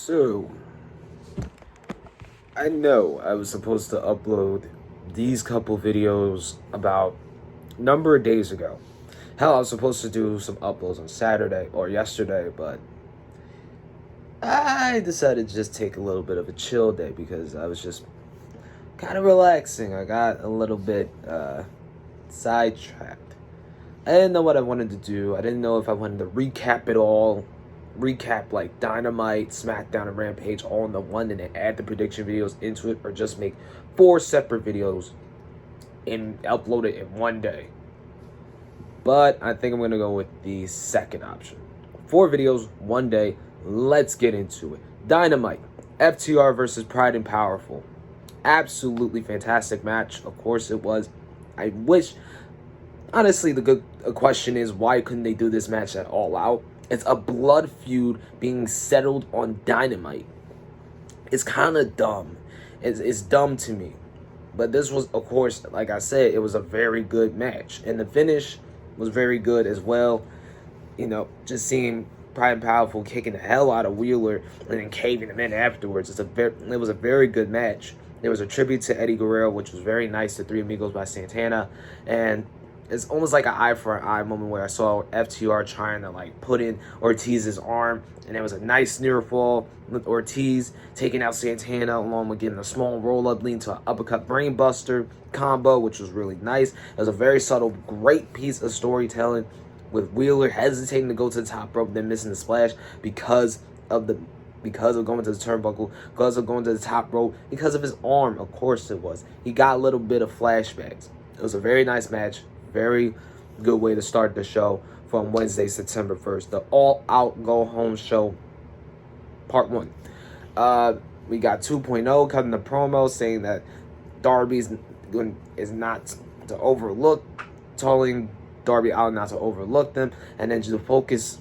So, I know I was supposed to upload these couple videos about a number of days ago. Hell, I was supposed to do some uploads on Saturday or yesterday, but I decided to just take a little bit of a chill day because I was just kind of relaxing. I got a little bit sidetracked. I didn't know what I wanted to do. I didn't know if I wanted to recap it all. Recap like Dynamite, SmackDown, and Rampage all in the one and then add the prediction videos into it, or just make 4 separate videos and upload it in one day. But I think I'm going to go with the second option. 4 videos, one day. Let's get into it. Dynamite, FTR versus Pride and Powerful. Absolutely fantastic match. Of course it was. I wish, honestly, the good question is, why couldn't they do this match at All Out? It's a blood feud being settled on Dynamite. It's kind of dumb. It's dumb to me. But this was, of course, like I said, it was a very good match. And the finish was very good as well. You know, just seeing Pride and Powerful kicking the hell out of Wheeler and then caving him in afterwards. It was a very good match. There was a tribute to Eddie Guerrero, which was very nice, to Three Amigos by Santana. And it's almost like an eye for an eye moment where I saw FTR trying to like put in Ortiz's arm, and it was a nice near fall with Ortiz taking out Santana, along with getting a small roll up leading to an uppercut brainbuster combo, which was really nice. It was a very subtle, great piece of storytelling with Wheeler hesitating to go to the top rope, then missing the splash because of going to the turnbuckle, because of going to the top rope, because of his arm. Of course it was. He got a little bit of flashbacks. It was a very nice match. Very good way to start the show from Wednesday, September 1st. The All Out Go Home Show, Part 1. We got 2.0 cutting the promo saying that Darby is not to overlook, telling Darby Allin not to overlook them, and then just focus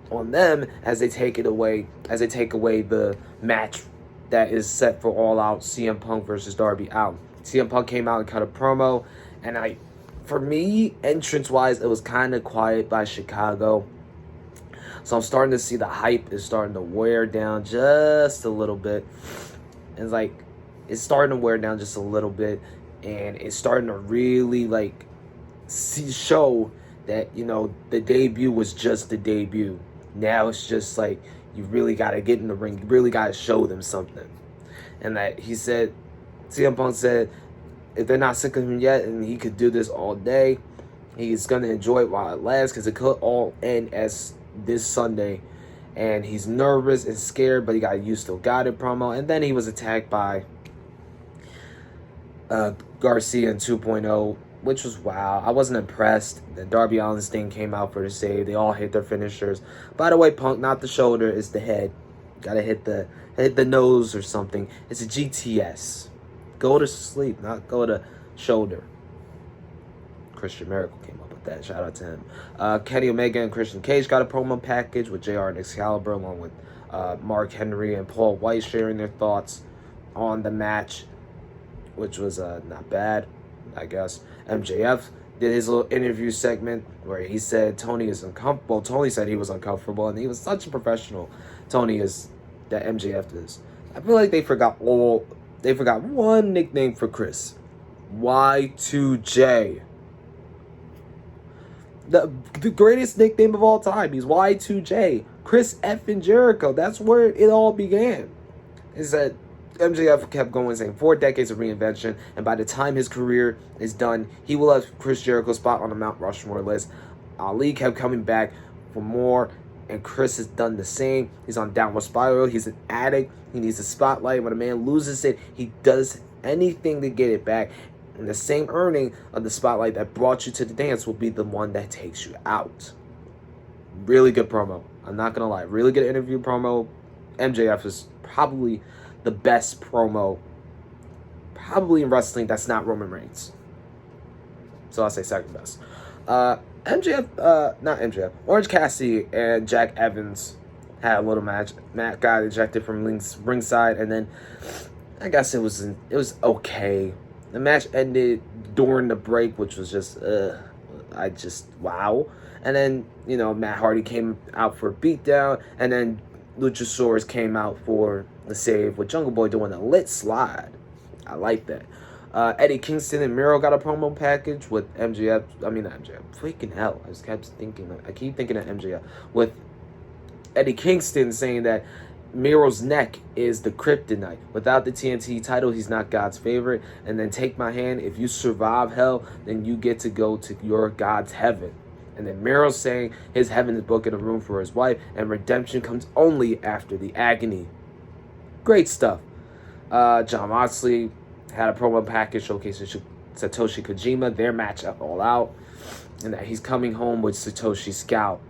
on them as they take away the match that is set for All Out, CM Punk versus Darby Allin. CM Punk came out and cut a promo, and for me, entrance-wise, it was kind of quiet by Chicago. So I'm starting to see the hype is starting to wear down just a little bit. It's starting to wear down just a little bit, and it's starting to really show that, you know, the debut was just the debut. Now it's just like, you really got to get in the ring. You really got to show them something. And that CM Punk said, if they're not sick of him yet and he could do this all day, he's going to enjoy it while it lasts, because it could all end as this Sunday. And he's nervous and scared, but he got a "You Still Got It" promo. And then he was attacked by Garcia in 2.0, which was wow. I wasn't impressed. The Darby Allin's thing came out for the save. They all hit their finishers. By the way, Punk, not the shoulder, it's the head. Gotta hit the nose or something. It's a GTS. Go to sleep, not go to shoulder. Christian Miracle came up with that. Shout out to him. Kenny Omega and Christian Cage got a promo package with JR and Excalibur, along with Mark Henry and Paul White sharing their thoughts on the match, which was not bad, I guess. MJF did his little interview segment where he said Tony is uncomfortable. Tony said he was uncomfortable, and he was such a professional. Tony is, that MJF is. I feel like they forgot one nickname for Chris. Y2J. The greatest nickname of all time. He's Y2J. Chris effing Jericho. That's where it all began. Is that MJF kept going, saying 4 decades of reinvention, and by the time his career is done, he will have Chris Jericho's spot on the Mount Rushmore list. Ali kept coming back for more, and Chris has done the same. He's on downward spiral. He's an addict. He needs the spotlight. When a man loses it, he does anything to get it back. And the same earning of the spotlight that brought you to the dance will be the one that takes you out. Really good promo. I'm not going to lie. Really good interview promo. MJF is probably the best promo probably in wrestling that's not Roman Reigns. So I'll say second best. Not MJF. Orange Cassidy and Jack Evans had a little match. Matt got ejected from ringside, and then I guess it was okay. The match ended during the break, which was just wow. And then, Matt Hardy came out for a beatdown, and then Luchasaurus came out for the save with Jungle Boy doing a lit slide. I like that. Eddie Kingston and Miro got a promo package with MJF. I mean, not MJF. Freaking hell. I just kept thinking. I keep thinking of MJF. With Eddie Kingston saying that Miro's neck is the kryptonite. Without the TNT title, he's not God's favorite. And then take my hand. If you survive hell, then you get to go to your God's heaven. And then Miro's saying his heaven is booking a room for his wife, and redemption comes only after the agony. Great stuff. John Moxley had a promo package showcasing Satoshi Kojima, their match at All Out, and that he's coming home with Satoshi's scalp.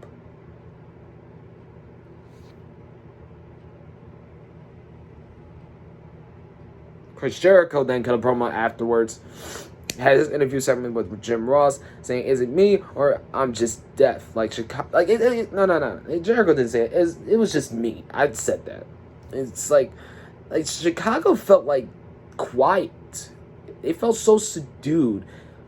Chris Jericho then cut a promo afterwards. Had his interview segment with Jim Ross saying, "Is it me or I'm just deaf?" Like Chicago, no. Jericho didn't say it. It was just me. I said that. It's like Chicago felt like quiet. It felt so subdued,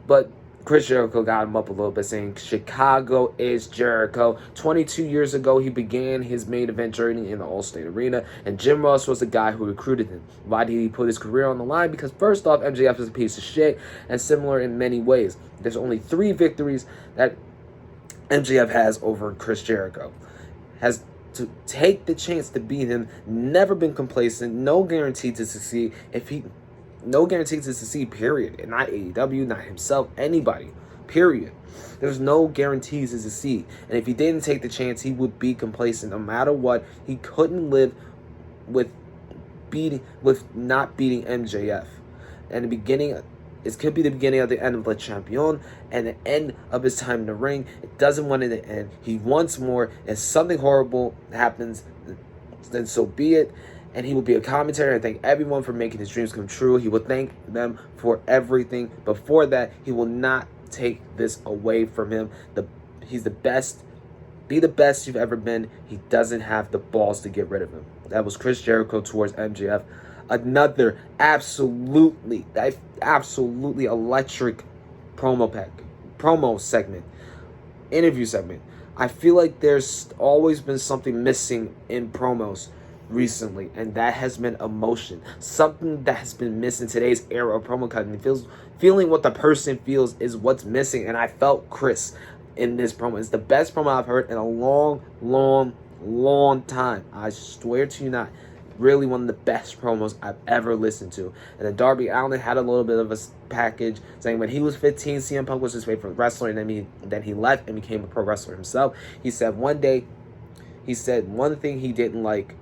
but Chris Jericho got him up a little bit, saying Chicago is Jericho. 22 years ago, he began his main event journey in the Allstate Arena, and Jim Ross was the guy who recruited him. Why did he put his career on the line? Because first off, MJF is a piece of shit, and similar in many ways. There's only 3 victories that MJF has over Chris Jericho. Has to take the chance to beat him, never been complacent, no guarantee to succeed. No guarantee to succeed, period. And not AEW, not himself, anybody, period. There's no guarantees to succeed. And if he didn't take the chance, he would be complacent no matter what. He couldn't live with not beating MJF. And the beginning, it could be the beginning of the end of Le Champion and the end of his time in the ring. It doesn't want it to end. He wants more. If something horrible happens, then so be it. And he will be a commentator and thank everyone for making his dreams come true. He will thank them for everything. Before that, he will not take this away from him. He's the best. Be the best you've ever been. He doesn't have the balls to get rid of him. That was Chris Jericho towards MJF. Another absolutely electric promo segment, interview segment. I feel like there's always been something missing in promos recently, and that has been emotion. Something that has been missing today's era of promo cutting. Feeling what the person feels is what's missing, and I felt Chris in this promo. It's the best promo I've heard in a long time. I swear to you not. Really one of the best promos I've ever listened to. And then Darby Allin had a little bit of a package saying when he was 15, CM Punk was his favorite wrestler, and then he left and became a pro wrestler himself. He said one thing he didn't like,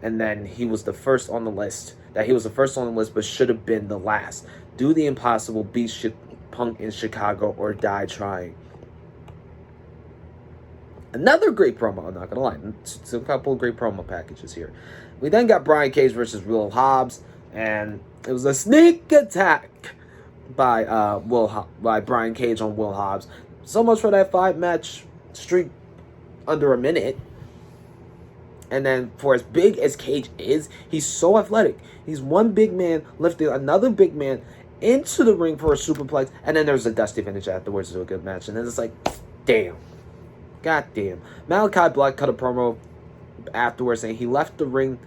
and then he was the first on the list. That he was the first on the list, but should have been the last. Do the impossible, beat Punk in Chicago, or die trying. Another great promo, I'm not going to lie. It's a couple of great promo packages here. We then got Brian Cage versus Will Hobbs, and it was a sneak attack by Brian Cage on Will Hobbs. So much for that 5-match streak under a minute. And then for as big as Cage is, he's so athletic. He's one big man lifting another big man into the ring for a superplex, and then there's a dusty finish afterwards to a good match. And then it's like, damn. God damn. Malachi Black cut a promo afterwards saying he left the ring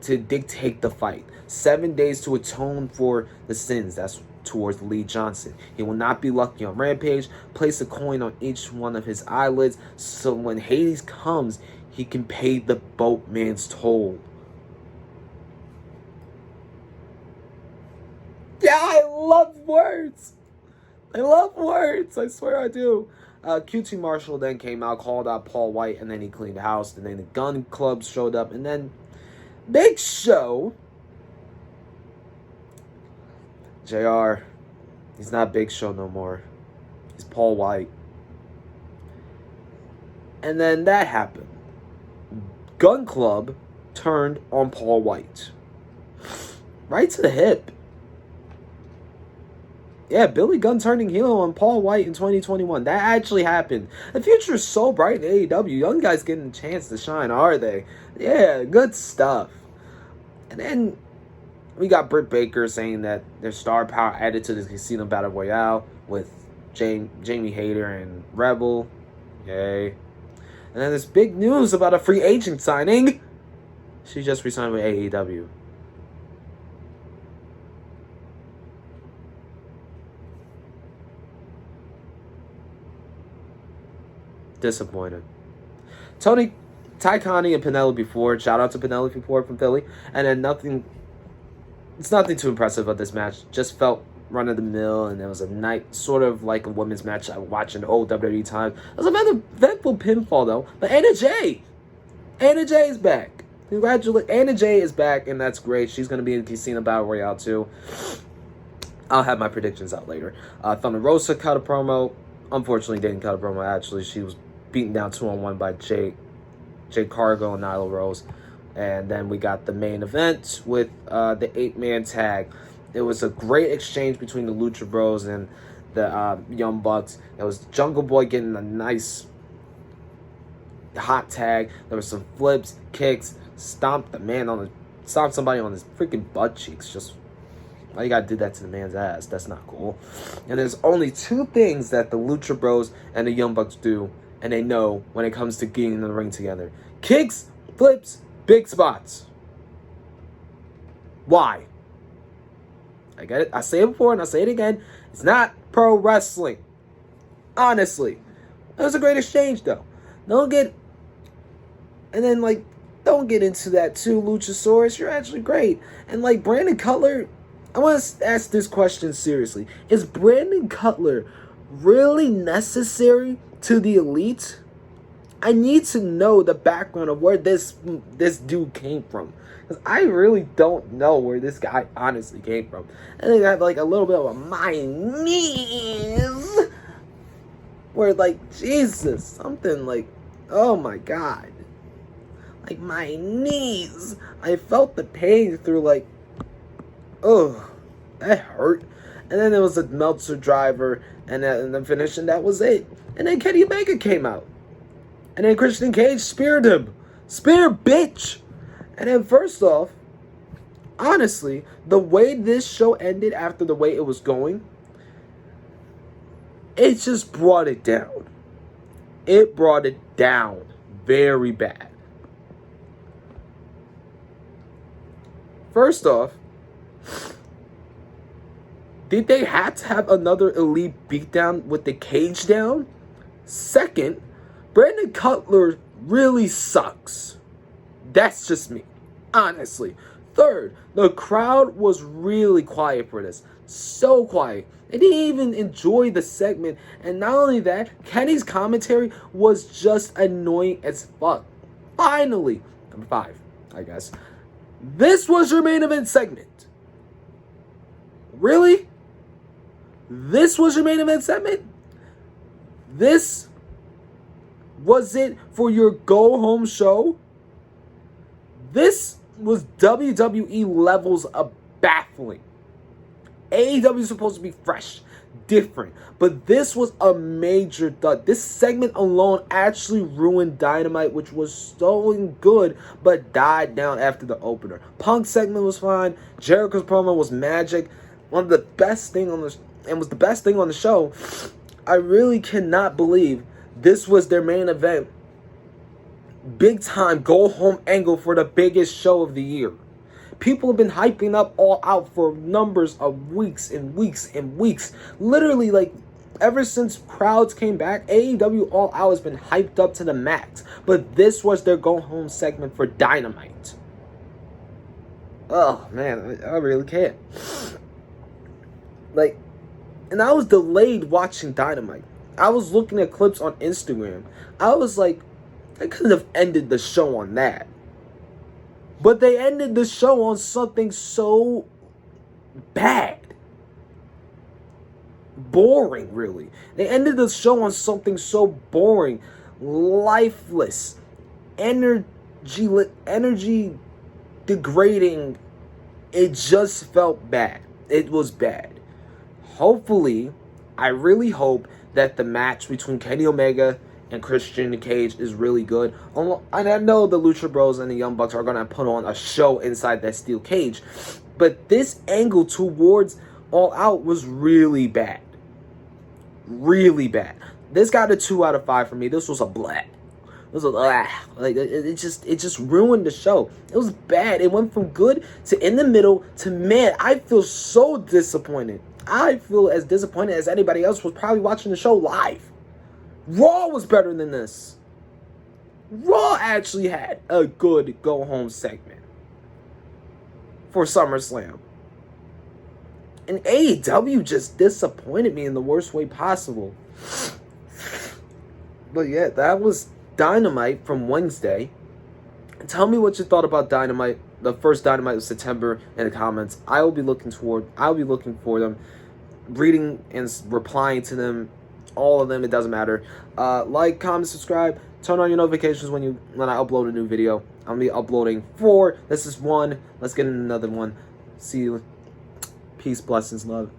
to dictate the fight. 7 days to atone for the sins. That's towards Lee Johnson. He will not be lucky on Rampage. Place a coin on each one of his eyelids so when Hades comes, he can pay the boatman's toll. Yeah, I love words. I swear I do. QT Marshall then came out, called out Paul White, and then he cleaned the house. And then the Gun Club showed up. And then Big Show. JR, he's not Big Show no more. He's Paul White. And then that happened. Gun Club turned on Paul White. Right to the hip. Yeah, Billy Gunn turning heel on Paul White in 2021. That actually happened. The future is so bright in AEW. Young guys getting a chance to shine, are they? Yeah, good stuff. And then we got Britt Baker saying that there's star power added to this Casino Battle Royale with Jamie Hayter and Rebel. Yay. And then there's big news about a free agent signing. She just re-signed with AEW. Disappointed. Ty Conti and Penelope Ford. Shout out to Penelope Ford from Philly. And then it's nothing too impressive about this match. Just felt run of the mill, and it was a night sort of like a women's match I watched in old WWE times. It was a rather eventful pinfall though. But Anna Jay is back. Congratulations, Anna Jay is back, and that's great. She's gonna be in Casino Battle Royale too. I'll have my predictions out later. Thunder Rosa cut a promo. Unfortunately, didn't cut a promo. Actually, she was beaten down 2-on-1 by Jade Cargill and Nyla Rose. And then we got the main event with the 8-man tag. It was a great exchange between the Lucha Bros and the Young Bucks. It was Jungle Boy getting a nice hot tag. There were some flips, kicks, stomped somebody on his freaking butt cheeks. Just why you gotta do that to the man's ass? That's not cool. And there's only two things that the Lucha Bros and the Young Bucks do, and they know when it comes to getting in the ring together: kicks, flips, big spots. Why? I get it. I say it before and I say it again. It's not pro wrestling. Honestly. It was a great exchange though. Don't get into that too, Luchasaurus. You're actually great. And like Brandon Cutler, I want to ask this question seriously. Is Brandon Cutler really necessary to the Elite? I need to know the background of where this dude came from. Because I really don't know where this guy honestly came from. I think I have like a little bit of a my knees. Where like, Jesus, something like, oh my God. Like my knees. I felt the pain through like, oh, that hurt. And then there was a Meltzer driver and then finish, and that was it. And then Kenny Omega came out. And then Christian Cage speared him. Spear, bitch! And then first off, honestly, the way this show ended after the way it was going, it just brought it down. It brought it down very bad. First off, did they have to have another Elite beatdown with the cage down? Second, Brandon Cutler really sucks. That's just me, honestly. Third, the crowd was really quiet for this. So quiet. They didn't even enjoy the segment. And not only that, Kenny's commentary was just annoying as fuck. Finally, number 5, I guess. This was your main event segment. Really? This was your main event segment? This was it for your go-home show? This was WWE levels of baffling. AEW is supposed to be fresh, different, but this was a major dud. This segment alone actually ruined Dynamite, which was so good, but died down after the opener. Punk's segment was fine. Jericho's promo was magic. One of the best thing on the and was the best thing on the show. I really cannot believe this was their main event. Big time go home angle for the biggest show of the year. People have been hyping up All Out for numbers of weeks and weeks and weeks. Literally, like, ever since crowds came back, AEW All Out has been hyped up to the max. But this was their go home segment for Dynamite. Oh, man, I really can't. Like, and I was delayed watching Dynamite. I was looking at clips on Instagram. I was like, they could have ended the show on that. But they ended the show on something so bad. Boring, really. They ended the show on something so boring, lifeless, energy degrading. It just felt bad. It was bad. Hopefully, I really hope that the match between Kenny Omega and Christian Cage is really good. And I know the Lucha Bros and the Young Bucks are going to put on a show inside that steel cage. But this angle towards All Out was really bad. Really bad. This got a 2 out of 5 for me. This was a blah. It was like it just ruined the show. It was bad. It went from good to in the middle to man. I feel so disappointed. I feel as disappointed as anybody else was probably watching the show live. Raw was better than this. Raw actually had a good go home segment for SummerSlam. And AEW just disappointed me in the worst way possible. But yeah, that was Dynamite from Wednesday. Tell me what you thought about Dynamite, the first Dynamite of September, in the comments. I'll be looking for them, reading and replying to them, all of them. It doesn't matter. Like, comment, subscribe, turn on your notifications when I upload a new video. I'm gonna be uploading 4. This is 1. Let's get in another one. See you. Peace, blessings, love.